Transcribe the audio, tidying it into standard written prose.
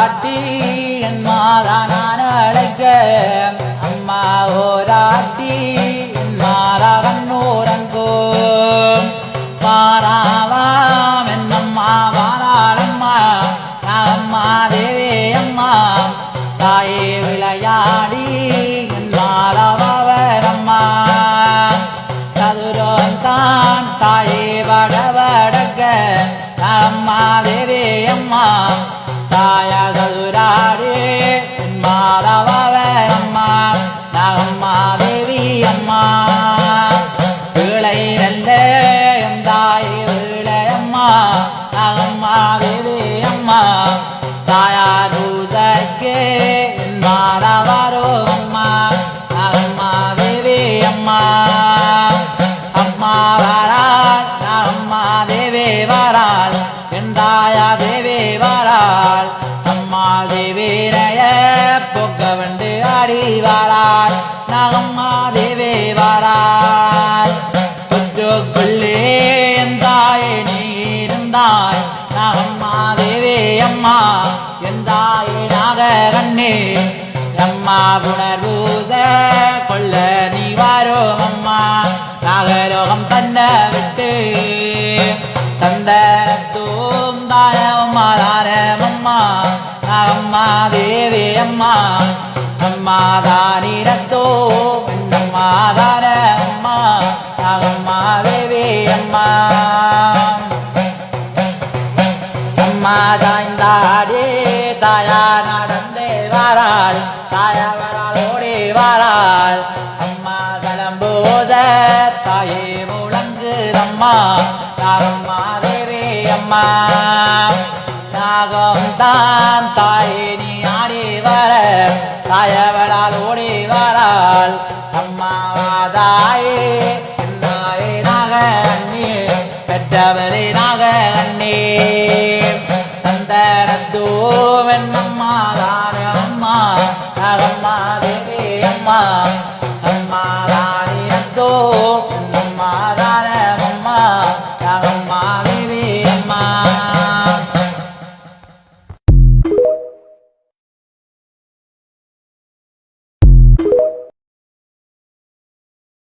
ஓராட்டி என் மாதா நான் அழைக்க அம்மா ஓராட்டி என் மாதா கண்ணூரங்கோம் வாராவாம் என் அம்மா வாராளம்மா அம்மா தேவே அம்மா தாயே விளையாடி என் மாதாவரம்மா சதுரம் தான் தாயே வடவடக்க அம்மா தேவே அம்மா தாய சதுராடி என் மாதாவரம்மா அம்மா தேவி அம்மா விளை நல்ல என் தாயே விளையம்மா அம்மா தேவி அம்மா தாயார் பூசைக்கே என் மாதாவாரோ அம்மா அம்மா தேவி அம்மா அம்மா வாராள் அம்மா தேவி வாராள் என் தாயா தேவி வாராள் அம்மா தேவிரைய பொக்க வண்டு ஆடி வாராள் அம்மா தேவி வாராள் புற்றுக்குள்ளே என் தாயே நீ இருந்தாய் அம்மா தேவி அம்மா என் தாயே நாகரண்ணே அம்மா புனர்பூச கொள்ள நீ வாரோ அம்மா நாகலோகம் தந்த விட்டு தந்த தூம் தாய அம்மா தாரமம்மா அம்மா தேவி அம்மா அம்மா தானிரத்தோ அம்மா தார அம்மா அம்மா தேவி அம்மா அம்மா சாய்ந்தாடே தாயா நடந்தே வாராள் தாயா வராள் ஓடி வாராள் அம்மா சலம்போத தாயே முழங்குதம்மா நாகம்மா தேவி அம்மா நாகம் தான் தாயே நீ ஆடி வர தாயவளால் ஓடி வாராள்